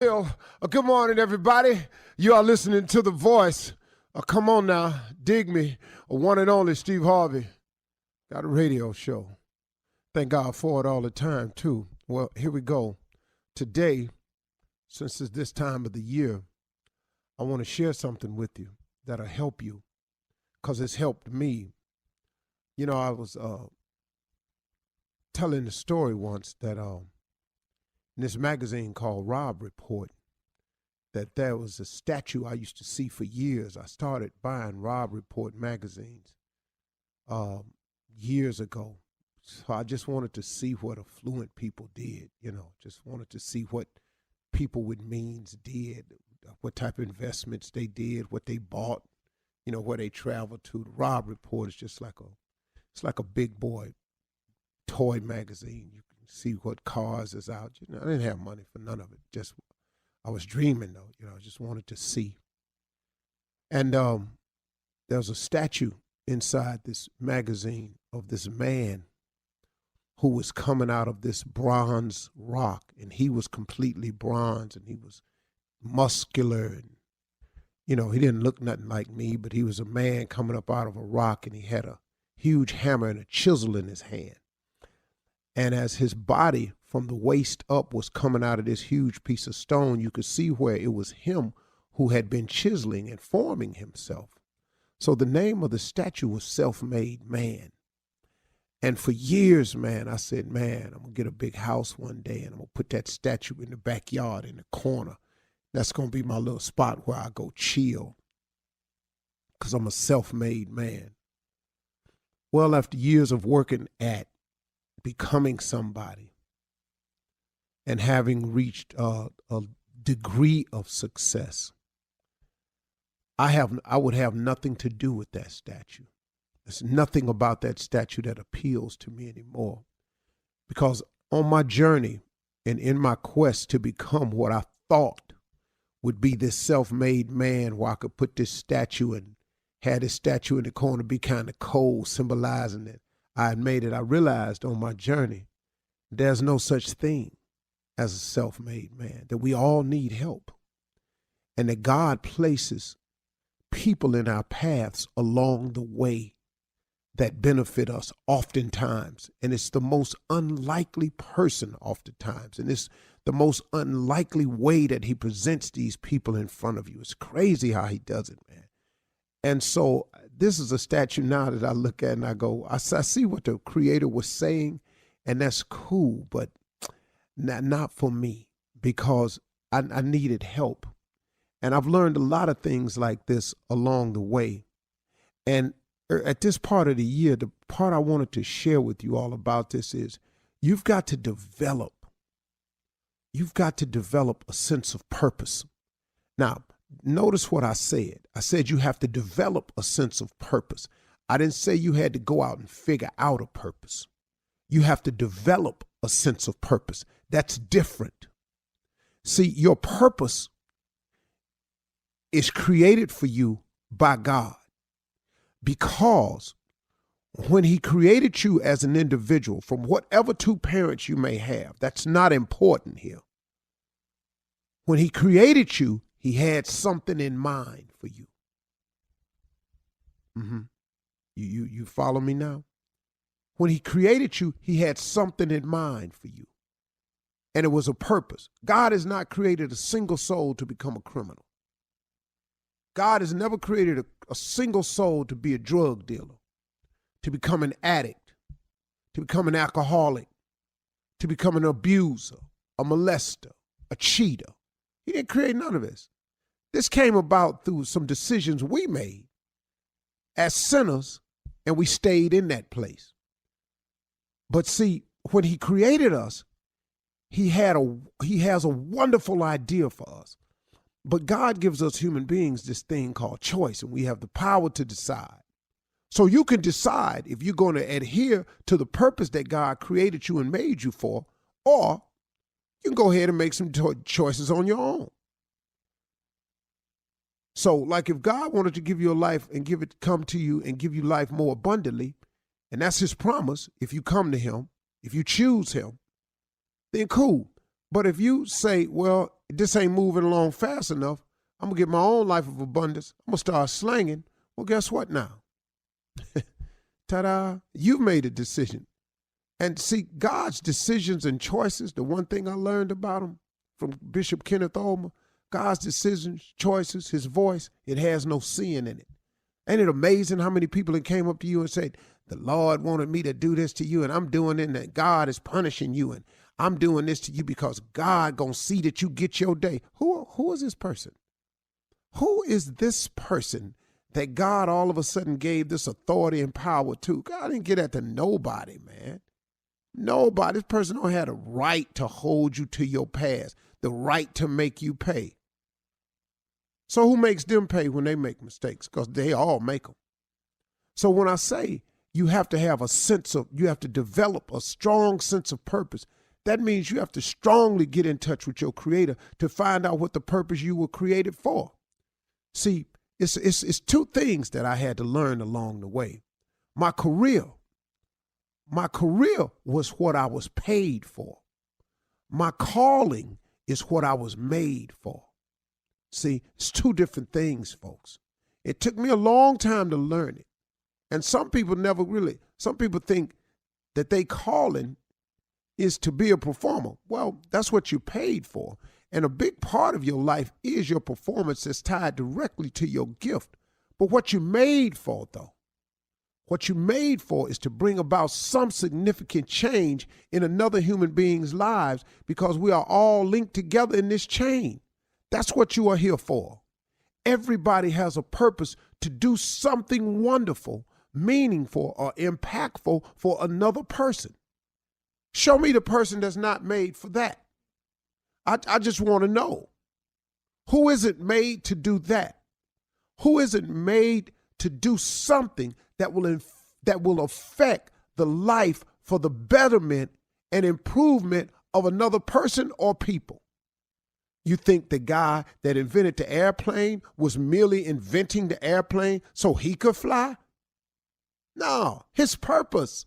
Well, good morning, everybody. You are listening to The Voice. Come on now, dig me. One and only Steve Harvey. Got a radio show. Thank God for it all the time, too. Well, here we go. Today, since it's this time of the year, I want to share something with you that'll help you because it's helped me. You know, I was telling the story once that in this magazine called Rob Report, that there was a statue I used to see for years. I started buying Rob Report magazines years ago. So I just wanted to see what affluent people did, just wanted to see what people with means did, what type of investments they did, what they bought, where they traveled to. The Rob Report is just like a big boy toy magazine. You can see what cars is out. I didn't have money for none of it. Just I was dreaming though. I just wanted to see. And there was a statue inside this magazine of this man who was coming out of this bronze rock, and he was completely bronze, and he was muscular, and he didn't look nothing like me, but he was a man coming up out of a rock, and he had a huge hammer and a chisel in his hand. And as his body from the waist up was coming out of this huge piece of stone, you could see where it was him who had been chiseling and forming himself. So the name of the statue was Self-Made Man. And for years, man, I said, man, I'm going to get a big house one day and I'm going to put that statue in the backyard in the corner. That's going to be my little spot where I go chill because I'm a self-made man. Well, after years of working at becoming somebody and having reached a degree of success, I would have nothing to do with that statue. There's nothing about that statue that appeals to me anymore, because on my journey and in my quest to become what I thought would be this self-made man, where I could put this statue and had this statue in the corner be kind of cold, symbolizing that I had made it, I realized on my journey there's no such thing as a self-made man, that we all need help, and that God places people in our paths along the way that benefit us oftentimes. And it's the most unlikely person oftentimes. And it's the most unlikely way that he presents these people in front of you. It's crazy how he does it, man. And so this is a statue now that I look at and I go, I see what the creator was saying, and that's cool, but not for me, because I needed help. And I've learned a lot of things like this along the way. And at this part of the year, the part I wanted to share with you all about this is you've got to develop a sense of purpose. Now, notice what I said. I said you have to develop a sense of purpose. I didn't say you had to go out and figure out a purpose. You have to develop a sense of purpose. That's different. See, your purpose is created for you by God, because when he created you as an individual, from whatever two parents you may have, that's not important here. When he created you, he had something in mind for you. You follow me now? When he created you, he had something in mind for you. And it was a purpose. God has not created a single soul to become a criminal. God has never created a single soul to be a drug dealer, to become an addict, to become an alcoholic, to become an abuser, a molester, a cheater. He didn't create none of this. This came about through some decisions we made as sinners, and we stayed in that place. But see, when he created us, he has a wonderful idea for us. But God gives us human beings this thing called choice, and we have the power to decide. So you can decide if you're going to adhere to the purpose that God created you and made you for, or you can go ahead and make some choices on your own. So like if God wanted to give you a life and come to you and give you life more abundantly, and that's his promise, if you come to him, if you choose him, then cool. But if you say, well, this ain't moving along fast enough, I'm going to get my own life of abundance. I'm going to start slanging. Well, guess what now? Ta-da, you've made a decision. And see, God's decisions and choices, the one thing I learned about him from Bishop Kenneth Ulmer, God's decisions, choices, his voice, it has no sin in it. Ain't it amazing how many people that came up to you and said, the Lord wanted me to do this to you, and I'm doing it, and that God is punishing you, and I'm doing this to you because God gonna see that you get your day. Who is this person? Who is this person that God all of a sudden gave this authority and power to? God didn't give that to nobody, man. Nobody. This person don't have the right to hold you to your past, the right to make you pay. So who makes them pay when they make mistakes? Because they all make them. So when I say you have to have you have to develop a strong sense of purpose, that means you have to strongly get in touch with your Creator to find out what the purpose you were created for. See, it's two things that I had to learn along the way. My career was what I was paid for. My calling is what I was made for. See, it's two different things, folks. It took me a long time to learn it. And some people think that they calling is to be a performer. Well, that's what you're paid for. And a big part of your life is your performance that's tied directly to your gift. But what you're made for, though, what you're made for is to bring about some significant change in another human being's lives, because we are all linked together in this chain. That's what you are here for. Everybody has a purpose to do something wonderful, meaningful, or impactful for another person. Show me the person that's not made for that. I just want to know, who isn't made to do that? Who isn't made to do something that will affect the life for the betterment and improvement of another person or people? You think the guy that invented the airplane was merely inventing the airplane so he could fly? No, his purpose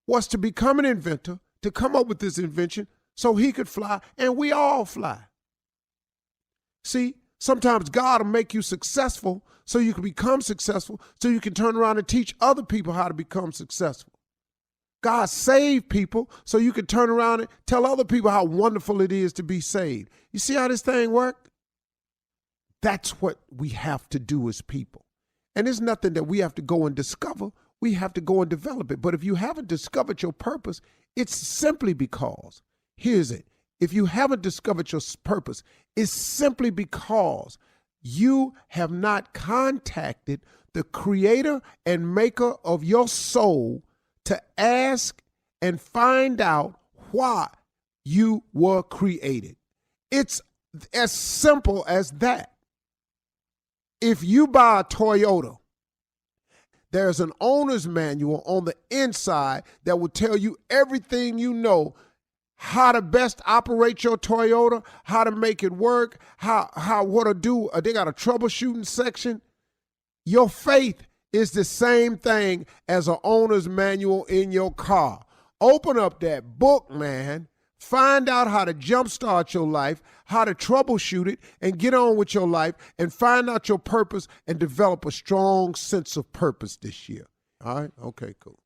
was to become an inventor, to come up with this invention so he could fly, and we all fly. See, sometimes God will make you successful so you can become successful, so you can turn around and teach other people how to become successful. God saved people so you can turn around and tell other people how wonderful it is to be saved. You see how this thing works? That's what we have to do as people. And it's nothing that we have to go and discover. We have to go and develop it. But if you haven't discovered your purpose, it's simply because, here's it, if you haven't discovered your purpose, it's simply because you have not contacted the creator and maker of your soul to ask and find out why you were created. It's as simple as that. If you buy a Toyota, there's an owner's manual on the inside that will tell you everything you know, how to best operate your Toyota, how to make it work, what to do. They got a troubleshooting section. Your faith is the same thing as an owner's manual in your car. Open up that book, man. Find out how to jumpstart your life, how to troubleshoot it, and get on with your life, and find out your purpose and develop a strong sense of purpose this year. All right? Okay, cool.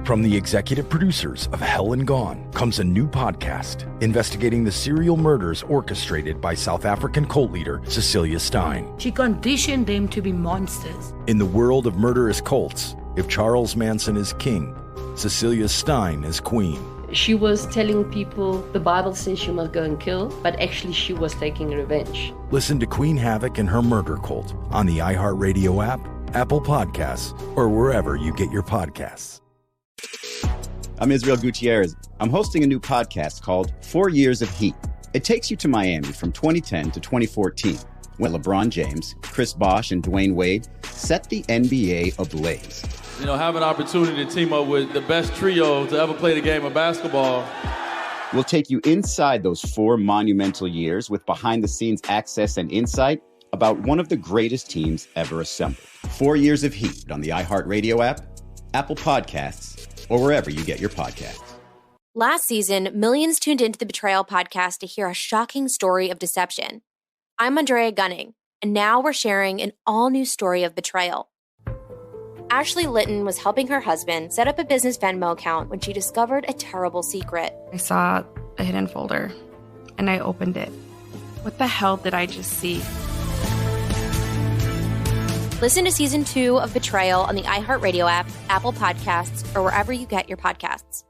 From the executive producers of Hell and Gone comes a new podcast investigating the serial murders orchestrated by South African cult leader Cecilia Stein. She conditioned them to be monsters. In the world of murderous cults, if Charles Manson is king, Cecilia Stein is queen. She was telling people the Bible says she must go and kill, but actually she was taking revenge. Listen to Queen Havoc and her murder cult on the iHeartRadio app, Apple Podcasts, or wherever you get your podcasts. I'm Israel Gutierrez. I'm hosting a new podcast called 4 Years of Heat. It takes you to Miami from 2010 to 2014, when LeBron James, Chris Bosh, and Dwayne Wade set the NBA ablaze. You know, have an opportunity to team up with the best trio to ever play the game of basketball. We'll take you inside those 4 monumental years with behind-the-scenes access and insight about one of the greatest teams ever assembled. 4 Years of Heat on the iHeartRadio app, Apple Podcasts, or wherever you get your podcasts. Last season, millions tuned into the Betrayal podcast to hear a shocking story of deception. I'm Andrea Gunning, and now we're sharing an all-new story of betrayal. Ashley Litton was helping her husband set up a business Venmo account when she discovered a terrible secret. I saw a hidden folder, and I opened it. What the hell did I just see? Listen to Season 2 of Betrayal on the iHeartRadio app, Apple Podcasts, or wherever you get your podcasts.